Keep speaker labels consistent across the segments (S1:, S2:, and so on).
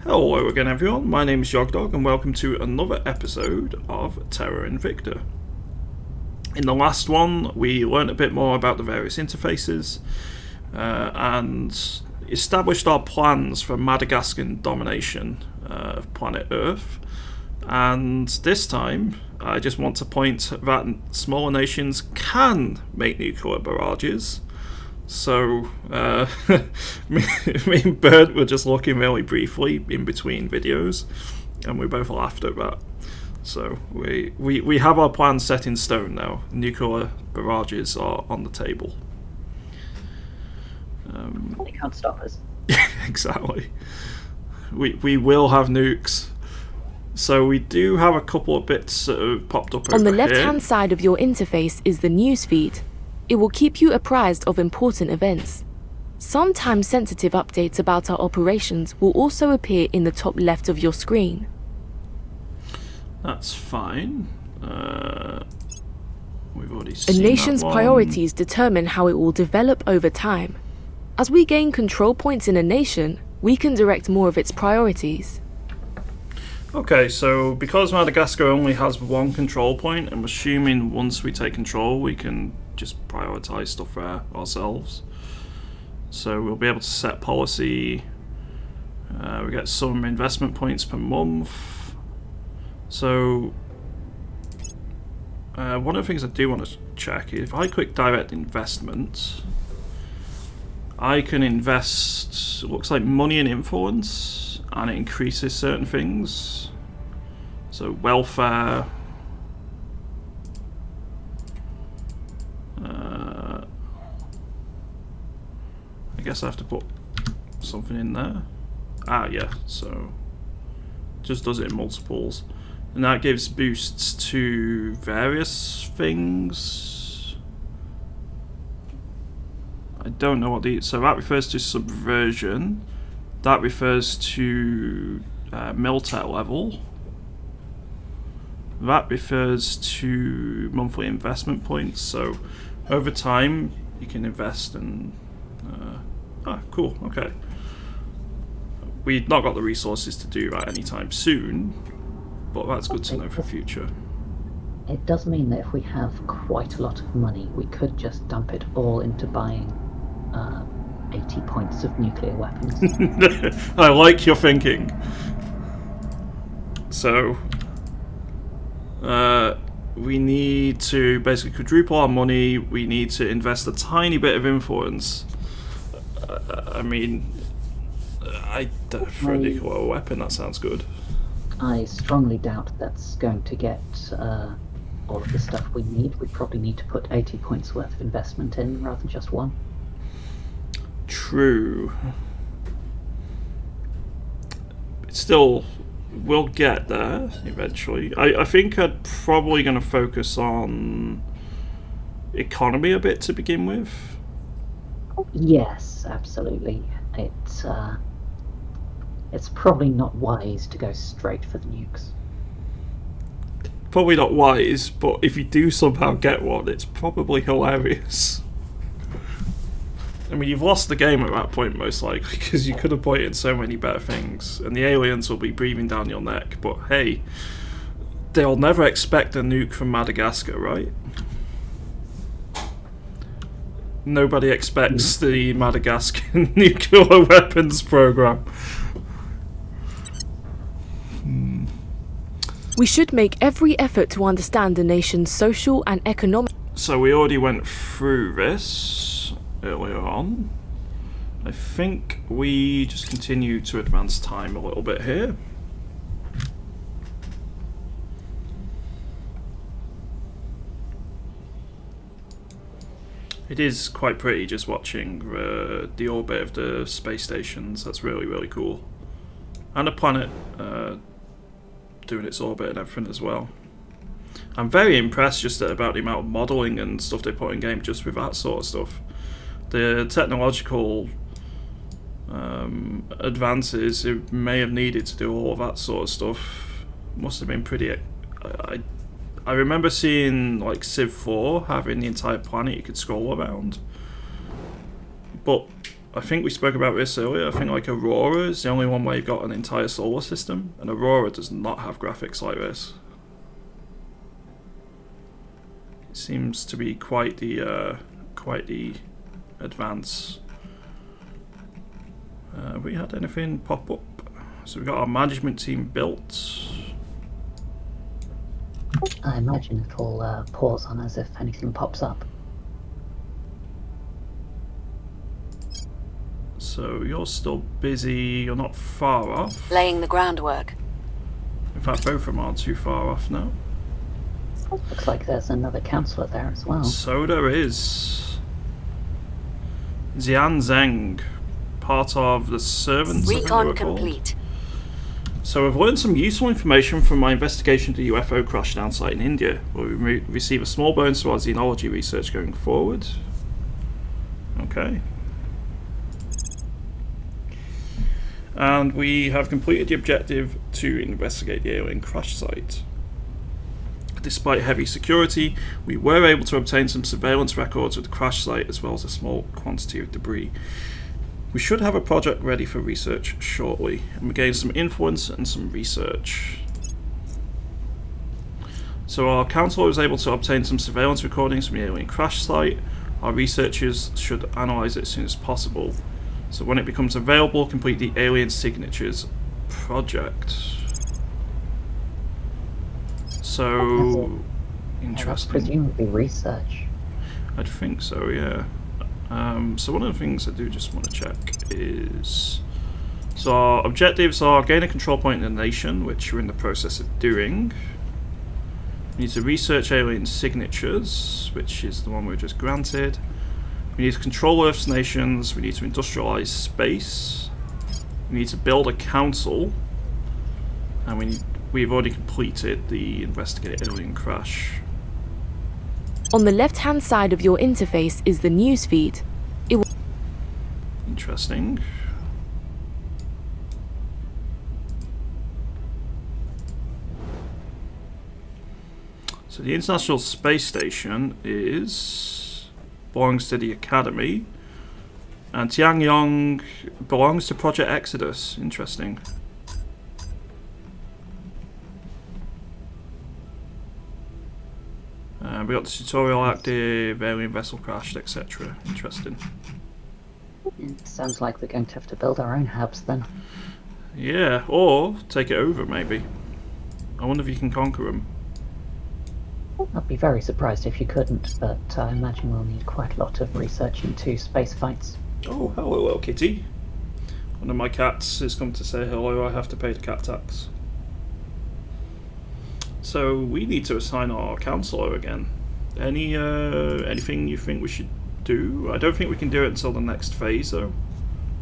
S1: Hello again everyone, my name is Yogdog and welcome to another episode of Terra Invicta. In the last one we learned a bit more about the various interfaces and established our plans for Madagascar domination of planet Earth, and this time I just want to point that smaller nations can make nuclear barrages. So, me and Bert were just looking really briefly in between videos, and we both laughed at that. So, we have our plans set in stone now. Nuclear barrages are on the table.
S2: They can't stop us.
S1: Exactly. We will have nukes. So, we do have a couple of bits that have popped up over
S3: On the
S1: here.
S3: left-hand side of your interface is the news feed. It will keep you apprised of important events. Some time-sensitive updates about our operations will also appear in the top left of your screen.
S1: That's fine. We've already seen
S3: A nation's
S1: that one.
S3: priorities determine how it will develop over time. As we gain control points in a nation, we can direct more of its priorities.
S1: Okay, so because Madagascar only has one control point, I'm assuming once we take control we can just prioritise stuff there ourselves. So we'll be able to set policy. We get some investment points per month. So one of the things I do want to check is if I click direct investment, I can invest, it looks like money and influence, and it increases certain things. So welfare, I guess I have to put something in there. Ah, yeah, so just does it in multiples. And that gives boosts to various things. I don't know what these, so that refers to subversion. That refers to Miltech level. That refers to monthly investment points. So over time you can invest and cool, okay. We've not got the resources to do that anytime soon, but that's good to know for future.
S2: It does mean that if we have quite a lot of money, we could just dump it all into buying 80 points of nuclear weapons.
S1: I like your thinking. So, we need to basically quadruple our money. We need to invest a tiny bit of influence. I mean, for a nuclear weapon, that sounds good.
S2: I strongly doubt that's going to get all of the stuff we need. We probably need to put 80 points worth of investment in rather than just one.
S1: True. Still, we'll get there eventually. I think I'm probably going to focus on economy a bit to begin with.
S2: Yes, absolutely. It's probably not wise to go straight for the nukes.
S1: Probably not wise, but if you do somehow get one, it's probably hilarious. I mean, you've lost the game at that point, most likely, because you could have put it in so many better things, and the aliens will be breathing down your neck, but hey, they'll never expect a nuke from Madagascar, right? Nobody expects the Madagascar nuclear weapons program.
S3: We should make every effort to understand the nation's social and economic...
S1: So we already went through this earlier on. I think we just continue to advance time a little bit here. It is quite pretty just watching the orbit of the space stations. That's really, really cool. And a planet doing its orbit and everything as well. I'm very impressed just about the amount of modelling and stuff they put in game just with that sort of stuff. The technological advances it may have needed to do all of that sort of stuff must have been pretty... I remember seeing like Civ 4 having the entire planet you could scroll around, but I think we spoke about this earlier. I think like Aurora is the only one where you've got an entire solar system, and Aurora does not have graphics like this. It seems to be quite the advance. Have we had anything pop up? So we've got our management team built.
S2: I imagine it'll pause on us if anything pops up.
S1: So you're still busy, you're not far off.
S4: Laying the groundwork.
S1: In fact, both of them aren't too far off now.
S2: Looks like there's another councillor there as well.
S1: So there is. Xian Zheng, part of the servants.
S4: Recon complete.
S1: So I've learned some useful information from my investigation of the UFO crash down site in India, where we receive a small bonus to our xenology research going forward. Okay. And we have completed the objective to investigate the alien crash site. Despite heavy security, we were able to obtain some surveillance records of the crash site as well as a small quantity of debris. We should have a project ready for research shortly, and we gained some influence and some research. So our council was able to obtain some surveillance recordings from the alien crash site. Our researchers should analyse it as soon as possible. So when it becomes available, complete the Alien Signatures project. So, interesting.
S2: That's presumably research.
S1: I'd think so, yeah. So one of the things I do just want to check is... So our objectives are gain a control point in the nation, which we're in the process of doing. We need to research alien signatures, which is the one we were just granted. We need to control Earth's nations, we need to industrialize space, we need to build a council, and we've already completed the investigate alien crash.
S3: On the left-hand side of your interface is the newsfeed.
S1: Interesting. So the International Space Station belongs to the Academy, and Tianyong belongs to Project Exodus. Interesting. We got the tutorial active, alien vessel crashed, etc. Interesting.
S2: It sounds like we're going to have to build our own hubs then.
S1: Yeah, or take it over maybe. I wonder if you can conquer them.
S2: I'd be very surprised if you couldn't, but I imagine we'll need quite a lot of research into space fights.
S1: Oh, hello, little kitty. One of my cats has come to say hello. I have to pay the cat tax. So we need to assign our councillor again. Anything you think we should do? I don't think we can do it until the next phase, though.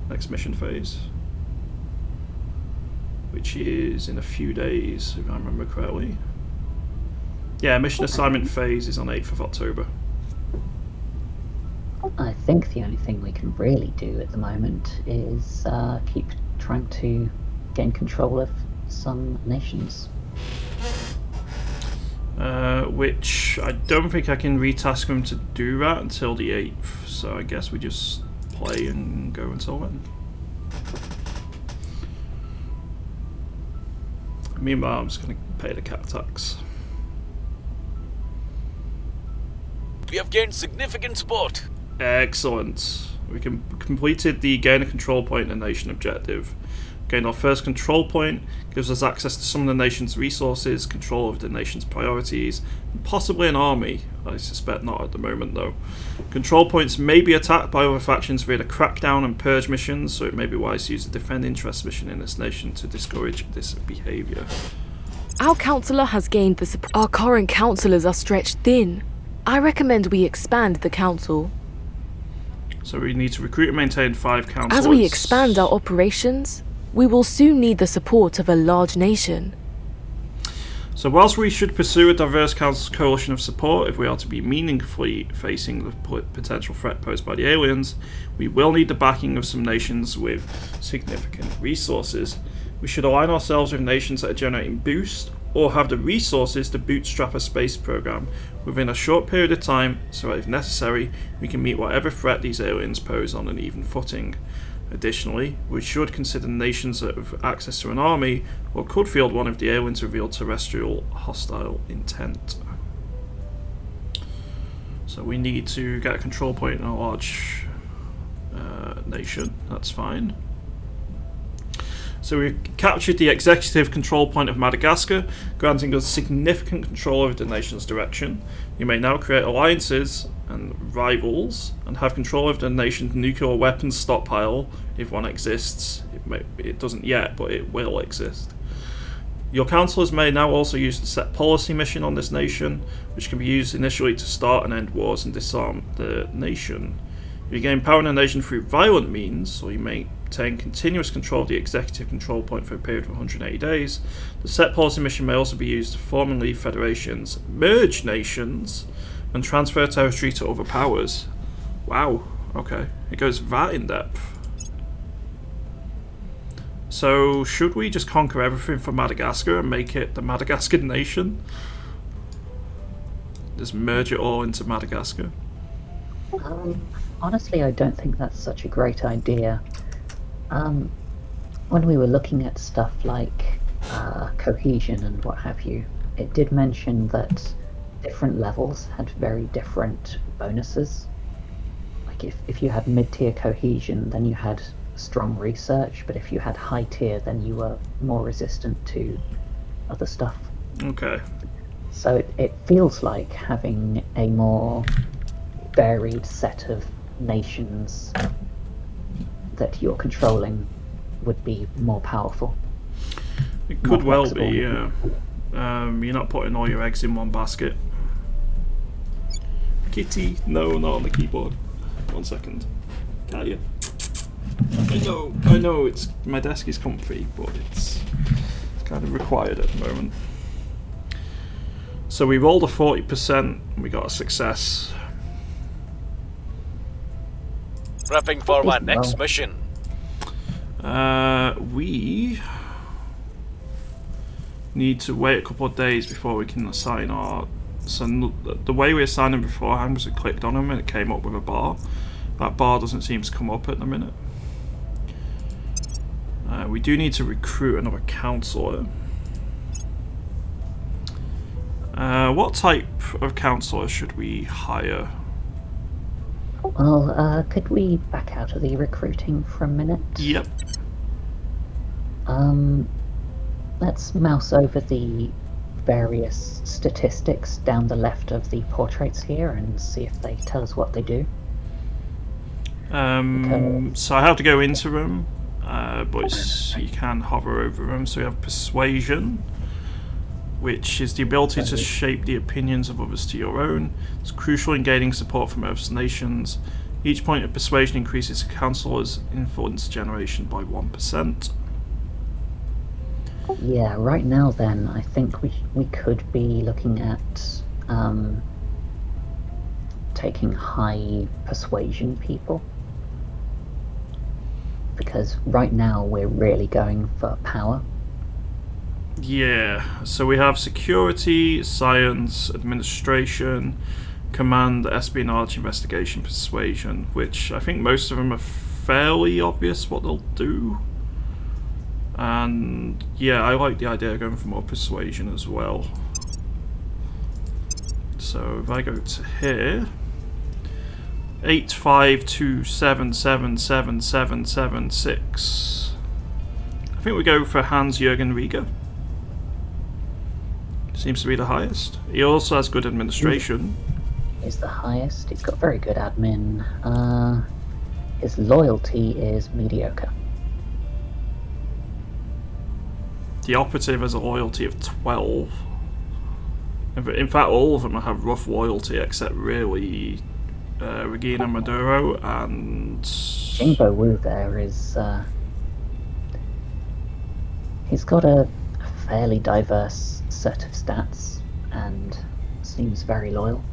S1: Next mission phase, which is in a few days, if I remember correctly. Yeah, mission assignment phase is on 8th of October.
S2: I think the only thing we can really do at the moment is keep trying to gain control of some nations.
S1: Which I don't think I can retask them to do that until the 8th, so I guess we just play and go until then. Meanwhile, I'm just going to pay the cat tax.
S5: We have gained significant support.
S1: Excellent. We completed the gain a control point in the nation objective. Gained our first control point, gives us access to some of the nation's resources, control of the nation's priorities, and possibly an army. I suspect not at the moment though. Control points may be attacked by other factions via the crackdown and purge missions, so it may be wise to use the defend interest mission in this nation to discourage this behaviour.
S3: Our councillor has gained the support. Our current councillors are stretched thin. I recommend we expand the council.
S1: So we need to recruit and maintain 5 councillors.
S3: As we expand our operations, we will soon need the support of a large nation.
S1: So whilst we should pursue a diverse coalition of support if we are to be meaningfully facing the potential threat posed by the aliens, we will need the backing of some nations with significant resources. We should align ourselves with nations that are generating boost or have the resources to bootstrap a space program within a short period of time, so that if necessary, we can meet whatever threat these aliens pose on an even footing. Additionally, we should consider nations that have access to an army or could field one if the aliens reveal terrestrial hostile intent. So we need to get a control point in a large nation. That's fine. So we captured the executive control point of Madagascar, granting us significant control over the nation's direction. You may now create alliances and rivals, and have control over the nation's nuclear weapons stockpile if one exists. It doesn't yet, but it will exist. Your councillors may now also use the set policy mission on this nation, which can be used initially to start and end wars and disarm the nation. If you gain power in a nation through violent means, or you maintain continuous control of the executive control point for a period of 180 days, the set policy mission may also be used to form and leave federations, merge nations, and transfer territory to other powers. Wow, okay. It goes that in depth. So, should we just conquer everything for Madagascar and make it the Madagascar nation? Just merge it all into Madagascar?
S2: Honestly, I don't think that's such a great idea. When we were looking at stuff like cohesion and what have you, it did mention that different levels had very different bonuses. Like if you had mid-tier cohesion, then you had strong research, but if you had high tier, then you were more resistant to other stuff.
S1: Okay.
S2: So it feels like having a more varied set of nations that you're controlling would be more powerful.
S1: It could well be, yeah. You're not putting all your eggs in one basket. Kitty, no, not on the keyboard. 1 second. Can't you? I know. It's my desk is comfy, but it's kind of required at the moment. So we rolled a 40%. And we got a success.
S5: Prepping for my next mission.
S1: We need to wait a couple of days before we can assign our. So the way we assigned them beforehand was we clicked on them and it came up with a bar. That bar doesn't seem to come up at the minute. We do need to recruit another councillor. What type of councillor should we hire?
S2: Well, could we back out of the recruiting for a minute?
S1: Yep.
S2: Let's mouse over the various statistics down the left of the portraits here and see if they tell us what they do.
S1: So I have to go into them, but you can hover over them. So we have persuasion, which is the ability to shape the opinions of others to your own. It's crucial in gaining support from other nations. Each point of persuasion increases a councillor's influence generation by 1%.
S2: Yeah, right now then, I think we could be looking at taking high persuasion people. Because right now we're really going for power.
S1: Yeah, so we have security, science, administration, command, espionage, investigation, persuasion, which I think most of them are fairly obvious what they'll do. And yeah, I like the idea of going for more persuasion as well. So if I go to here, 852777776. I think we go for Hans-Jürgen Rieger. Seems to be the highest. He also has good administration.
S2: He's the highest. He's got very good admin. His loyalty is mediocre.
S1: The operative has a loyalty of 12. In fact, all of them have rough loyalty except really Regina Maduro and
S2: Jingbo Wu there is he's got a fairly diverse set of stats and seems very loyal.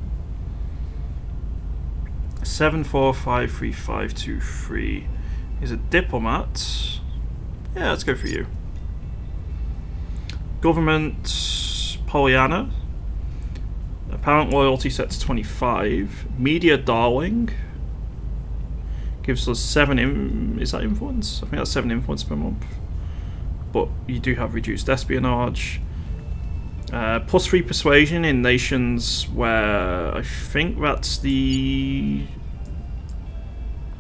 S1: 745353 is a diplomat. Yeah, let's go for you. Government Pollyanna. Apparent loyalty set to 25. Media Darling gives us 7 is that influence? I think that's 7 influence per month. But you do have reduced espionage. +3 persuasion in nations where I think that's the...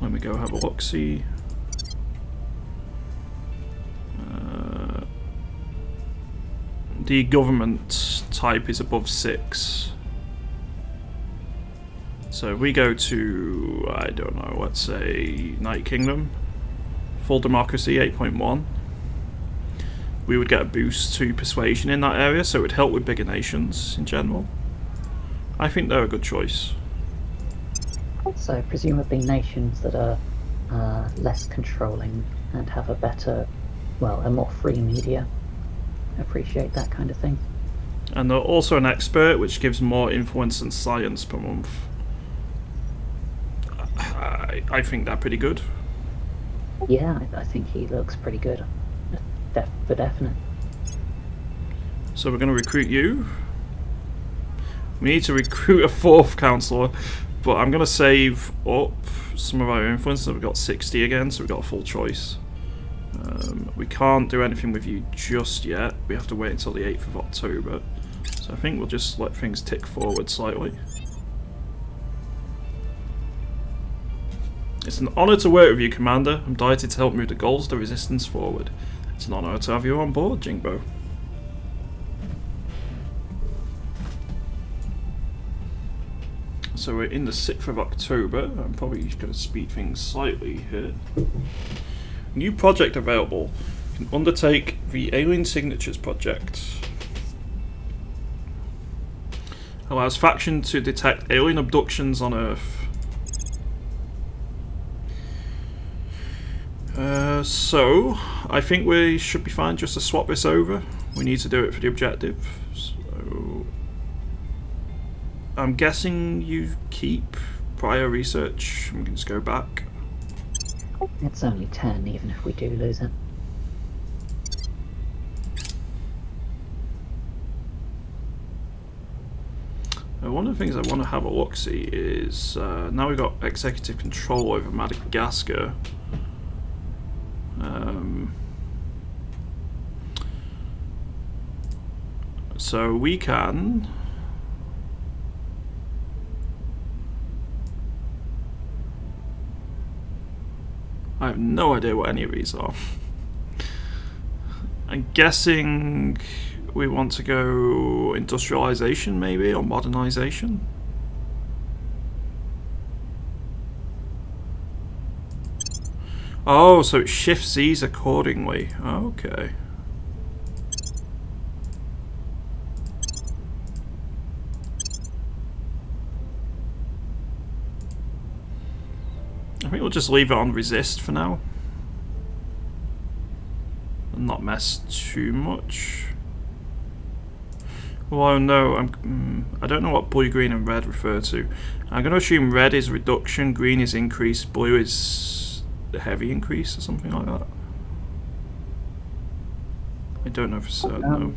S1: Let me go have a look-see. The government type is above 6. So we go to, I don't know, let's say United Kingdom. Full democracy, 8.1. We would get a boost to persuasion in that area, so it would help with bigger nations in general. I think they're a good choice.
S2: So presumably nations that are less controlling and have a better, well, a more free media appreciate that kind of thing.
S1: And they're also an expert, which gives more influence and science per month. I think they're pretty good.
S2: Yeah, I think he looks pretty good. For definite.
S1: So we're going to recruit you. We need to recruit a 4th councillor, but I'm going to save up some of our influence. So we've got 60 again, so we've got a full choice. We can't do anything with you just yet. We have to wait until the 8th of October. So I think we'll just let things tick forward slightly. It's an honour to work with you, Commander. I'm delighted to help move the goals of the Resistance forward. It's an honour to have you on board, Jingbo. So we're in the 6th of October. I'm probably going to speed things slightly here. New project available. You can undertake the Alien Signatures project. Allows faction to detect alien abductions on Earth. So, I think we should be fine just to swap this over. We need to do it for the objective. So, I'm guessing you keep prior research. We can just go back.
S2: It's only 10, even if we do lose it.
S1: One of the things I want to have a look-see is now we've got executive control over Madagascar. So we can I have no idea what any of these are. I'm guessing we want to go industrialization maybe, or modernization. Oh, so it shifts these accordingly. Okay. I think we'll just leave it on resist for now. And not mess too much. Well, no, I don't know what blue, green and red refer to. I'm going to assume red is reduction, green is increase, blue is the heavy increase or something like that. I don't know for certain though.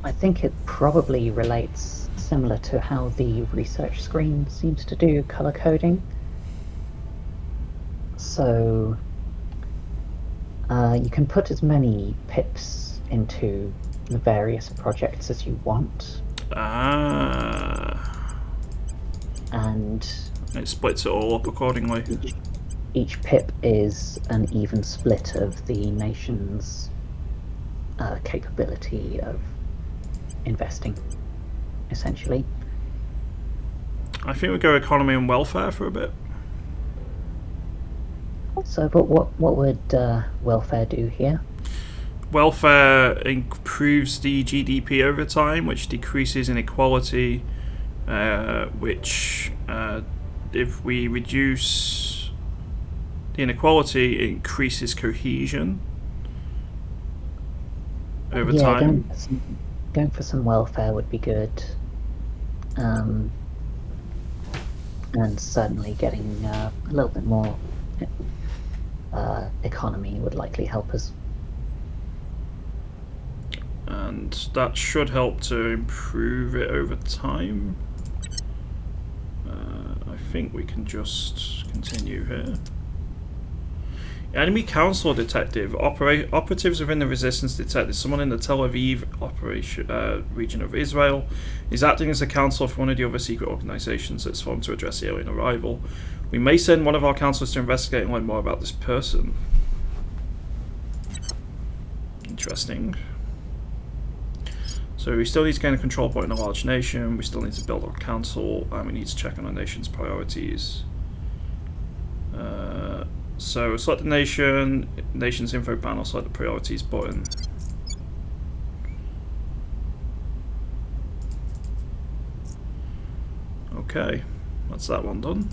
S2: I think it probably relates similar to how the research screen seems to do color coding. So you can put as many pips into the various projects as you want. And
S1: it splits it all up accordingly.
S2: Each pip is an even split of the nation's capability of investing, essentially.
S1: I think we go economy and welfare for a bit.
S2: So, but what would welfare do here?
S1: Welfare improves the GDP over time, which decreases inequality, which if we reduce the inequality, it increases cohesion over time.
S2: Going for some welfare would be good. And certainly getting a little bit more economy would likely help us.
S1: and that should help to improve it over time. I think we can just continue here. Enemy council detective. Operatives within the resistance detected someone in the Tel Aviv region of Israel is acting as a counselor for one of the other secret organizations that's formed to address the alien arrival. We may send one of our counselors to investigate and learn more about this person. Interesting. So we still need to gain a control point in a large nation, we still need to build our council, and we need to check on our nation's priorities. So select the nation, nation's info panel, select the priorities button. Okay, that's that one done.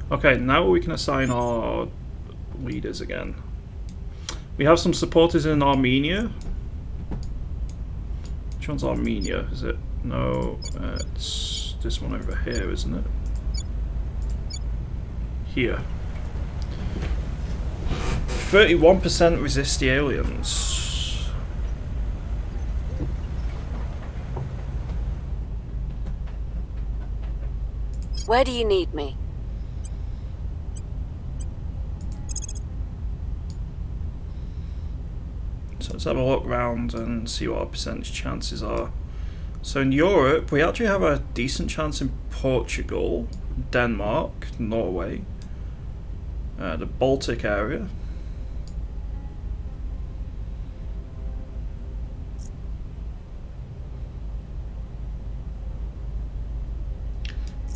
S1: Okay, now we can assign our leaders again. We have some supporters in Armenia. Which one's Armenia? Is it? No, it's this one over here, isn't it? Here. 31% resist the aliens.
S4: Where do you need me?
S1: So let's have a look round and see what our percentage chances are. So in Europe, we actually have a decent chance in Portugal, Denmark, Norway, the Baltic area.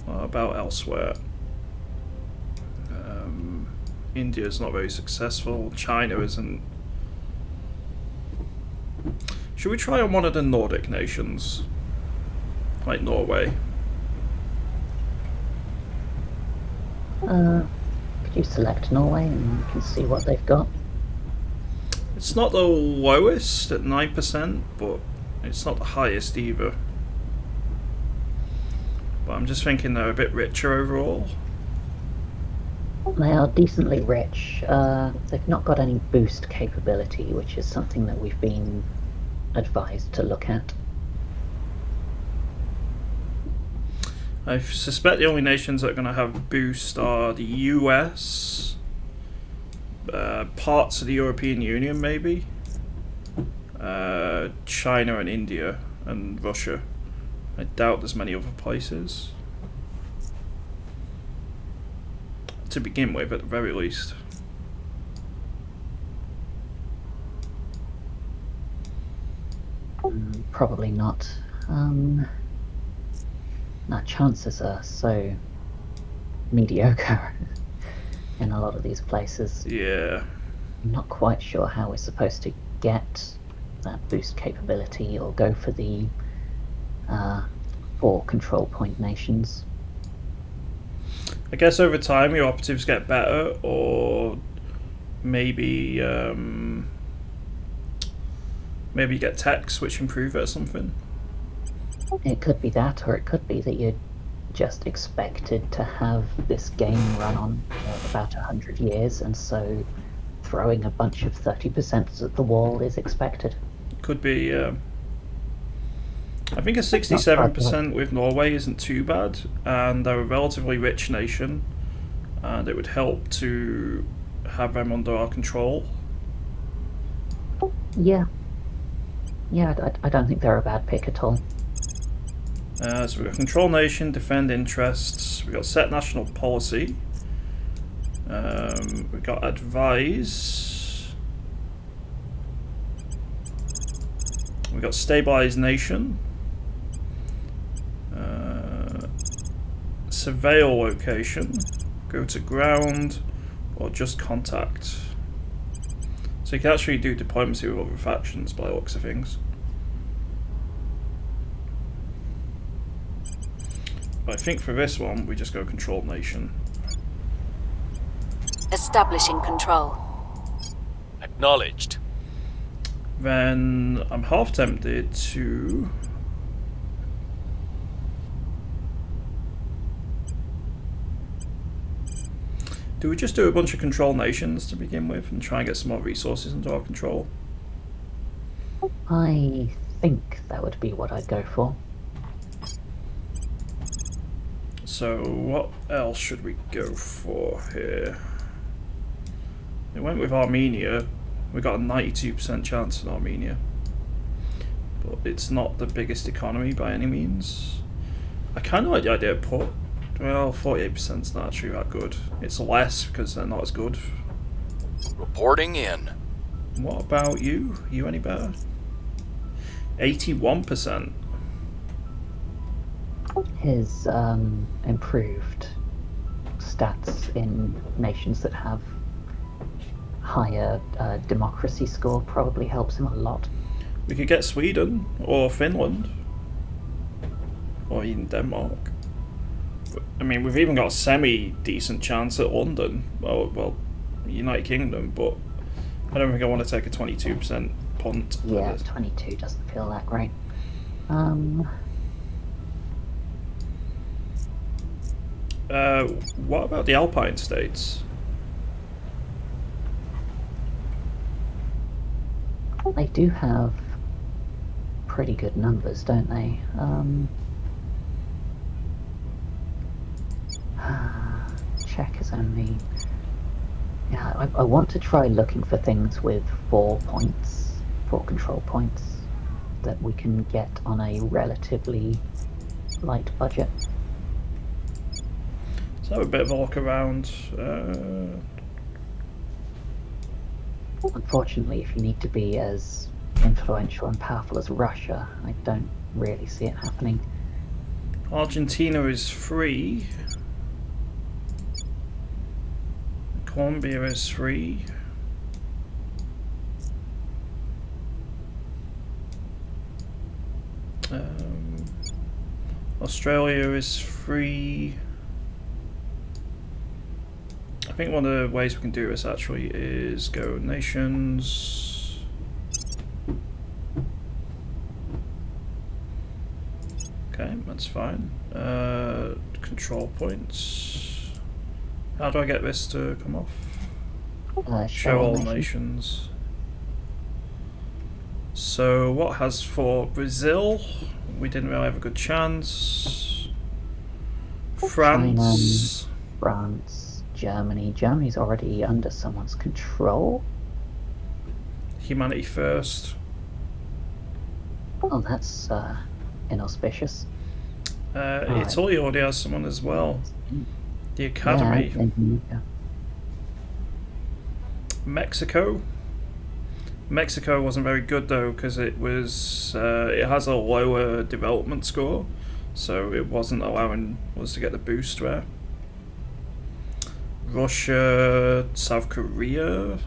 S1: What about elsewhere? India's not very successful. China isn't. Should we try on one of the Nordic nations? Like Norway?
S2: Could you select Norway and you can see what they've got?
S1: It's not the lowest at 9%, but it's not the highest either. But I'm just thinking they're a bit richer overall.
S2: They are decently rich. They've not got any boost capability, which is something that we've been advised to look at.
S1: I suspect the only nations that are going to have boost are the US, parts of the European Union maybe, China and India and Russia. I doubt there's many other places. To begin with, at the very least.
S2: Probably not. Our chances are so mediocre in a lot of these places.
S1: Yeah.
S2: I'm not quite sure how we're supposed to get that boost capability or go for the 4 control point nations.
S1: I guess over time your operatives get better, or maybe maybe you get techs which improve it or something.
S2: It could be that, or it could be that you're just expected to have this game run on for about 100 years, and so throwing a bunch of 30% at the wall is expected.
S1: Could be. I think a 67% with Norway isn't too bad, and they're a relatively rich nation, and it would help to have them under our control.
S2: Yeah. Yeah, I don't think they're a bad pick at all.
S1: So we've got control nation, defend interests, we've got set national policy, we've got advise, we've got stabilize nation, surveil location, go to ground, or just contact. So you can actually do diplomacy with other factions by the looks of things. But I think for this one, we just go control nation.
S4: Establishing control.
S5: Acknowledged.
S1: Then I'm half tempted to Do we just do a bunch of control nations to begin with and try and get some more resources into our control?
S2: I think that would be what I'd go for.
S1: So what else should we go for here? We went with Armenia. We got a 92% chance in Armenia. But it's not the biggest economy by any means. I kind of like the idea of put. Well, 48% is not actually that good. It's less because they're not as good.
S5: Reporting in.
S1: What about you? You any better? 81%.
S2: His improved stats in nations that have higher democracy score probably helps him a lot.
S1: We could get Sweden or Finland or even Denmark. I mean, we've even got a semi-decent chance at London. Well, United Kingdom, but I don't think I want to take a 22% punt.
S2: Yeah, 22 doesn't feel that great.
S1: What about the Alpine states?
S2: They do have pretty good numbers, don't they? Czech is only... Yeah, I want to try looking for things with 4 points, 4 control points, that we can get on a relatively light budget.
S1: Let's have a bit of a look around.
S2: Unfortunately, if you need to be as influential and powerful as Russia, I don't really see it happening.
S1: Argentina is free. Colombia is free. Australia is free. I think one of the ways we can do this actually is go nations. Okay, that's fine. Control points. How do I get this to come off? Show all nations. So what has for Brazil? We didn't really have a good chance. France.
S2: China, France, Germany. Germany's already under someone's control.
S1: Humanity first.
S2: Oh, that's inauspicious.
S1: Italy already has someone as well. The Academy.
S2: Yeah.
S1: Mexico. Mexico wasn't very good though because it was it has a lower development score, so it wasn't allowing us to get the boost there. Russia, South Korea.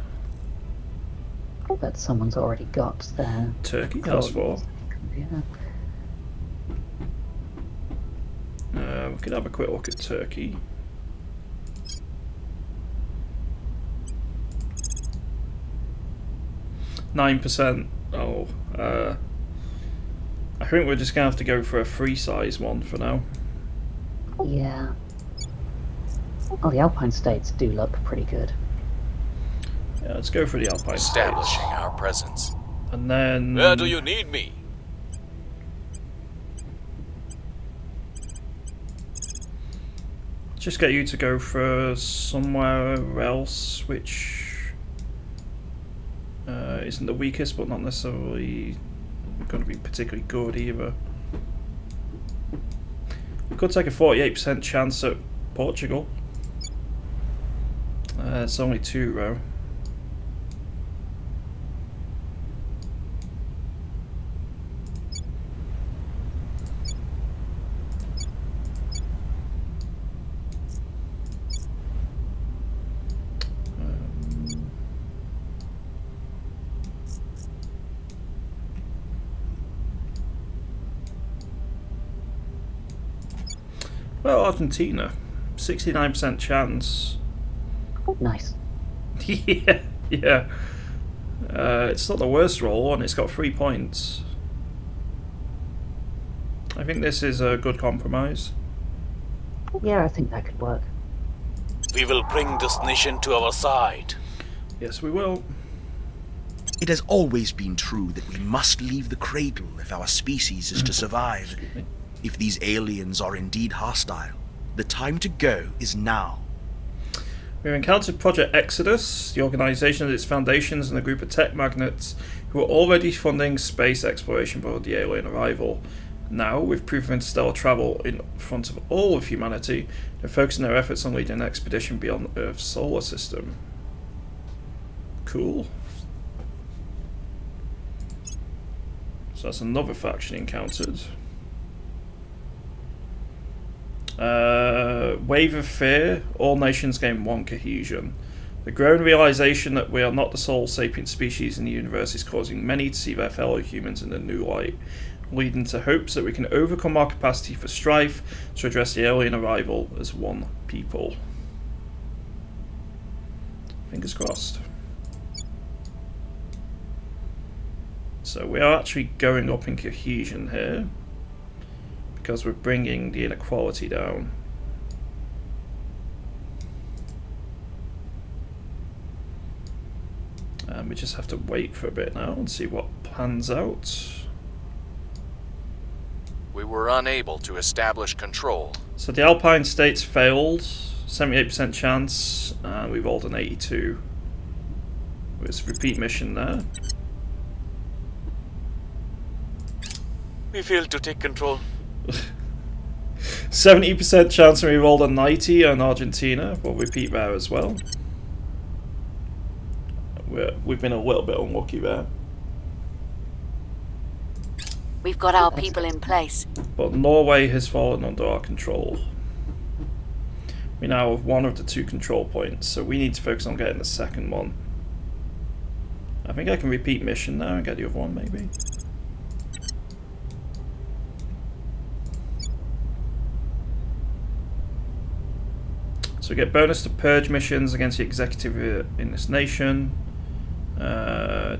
S2: But someone's already got there.
S1: Turkey has 4.
S2: Yeah.
S1: We could have a quick look at Turkey. %. Oh, I think we're just gonna have to go for a free size one for now.
S2: Yeah. Oh, the Alpine states do look pretty good.
S1: Yeah, let's go for the Alpine
S5: Establishing
S1: states.
S5: our presence.
S1: And then...
S5: Where do you need me?
S1: just get you to go for somewhere else, which isn't the weakest, but not necessarily going to be particularly good either. We could take a 48% chance at Portugal. It's only 2 though. Well, Argentina, 69% chance.
S2: Nice.
S1: Yeah. It's not the worst roll, and it's got 3 points. I think this is a good compromise.
S2: Yeah, I think that could work.
S5: We will bring this nation to our side.
S1: Yes, we will.
S6: It has always been true that we must leave the cradle if our species is to survive. If these aliens are indeed hostile, the time to go is now.
S1: We've encountered Project Exodus, the organisation and its foundations, and a group of tech magnates who are already funding space exploration for the alien arrival. Now, with proof of interstellar travel in front of all of humanity, they're focusing their efforts on leading an expedition beyond Earth's solar system. Cool. So that's another faction encountered. Wave of Fear. All nations gain 1 cohesion. The growing realization that we are not the sole sapient species in the universe is causing many to see their fellow humans in a new light, leading to hopes that we can overcome our capacity for strife to address the alien arrival as one people. Fingers crossed. So we are actually going up in cohesion here, because we're bringing the inequality down. And we just have to wait for a bit now and see what pans out.
S7: We were unable to establish control.
S1: So the Alpine states failed, 78% chance, and we rolled an 82. It's a repeat mission there.
S5: We failed to take control.
S1: 70% chance and we rolled a 90 on Argentina. We'll repeat there as well. We've been a little bit unlucky there.
S4: We've got our people in place.
S1: But Norway has fallen under our control. We now have 1 of the 2 control points, so we need to focus on getting the second one. I think I can repeat mission now and get the other one maybe. So we get bonus to purge missions against the executive in this nation.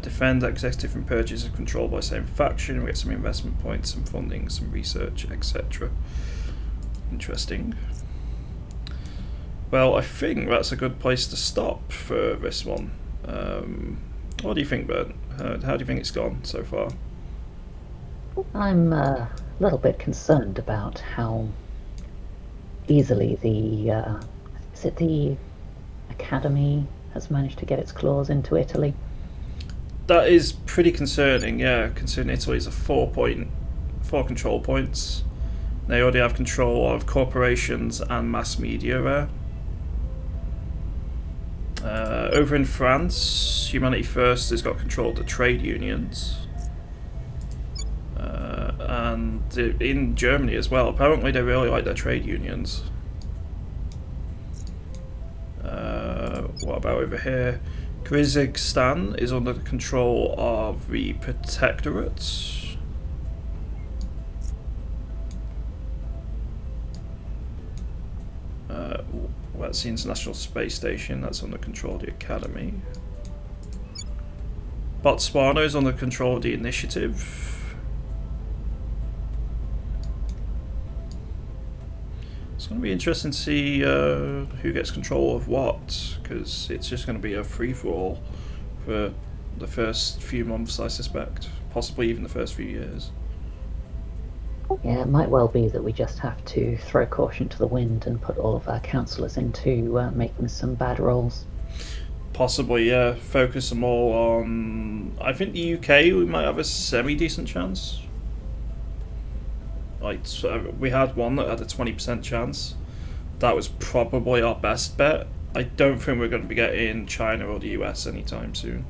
S1: Defend executive from purges controlled by the same faction. We get some investment points, some funding, some research, etc. Interesting. Well, I think that's a good place to stop for this one. What do you think, Bert? How do you think it's gone so far?
S2: I'm a little bit concerned about how easily the is it the Academy has managed to get its claws into Italy.
S1: That is pretty concerning, yeah, considering Italy's a 4 control points. They already have control of corporations and mass media there. Over in France, Humanity First has got control of the trade unions. And in Germany as well, apparently they really like their trade unions. What about over here? Kyrgyzstan is under the control of the Protectorate. That's the International Space Station, that's under control of the Academy. Botswana is under control of the Initiative. It's going to be interesting to see who gets control of what, because it's just going to be a free-for-all for the first few months, I suspect. Possibly even the first few years.
S2: Yeah, it might well be that we just have to throw caution to the wind and put all of our councillors into making some bad rolls.
S1: Possibly, yeah. Focus them all on... I think the UK, we might have a semi-decent chance. Like, so we had one that had a 20% chance. That was probably our best bet. I don't think we're going to be getting China or the US anytime soon.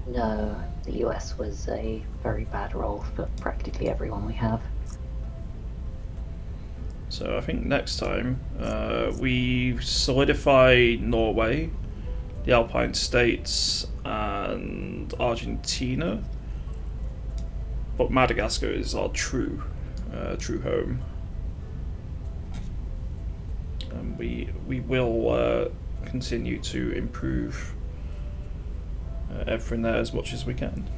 S2: No, the US was a very bad roll for practically everyone we have.
S1: So I think next time we solidify Norway, the Alpine States, and Argentina. But Madagascar is our true home. And we will continue to improve everything there as much as we can.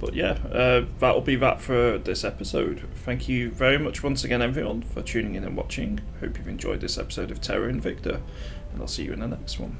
S1: But yeah, that'll be that for this episode. Thank you very much once again, everyone, for tuning in and watching. Hope you've enjoyed this episode of Terra Invicta, and I'll see you in the next one.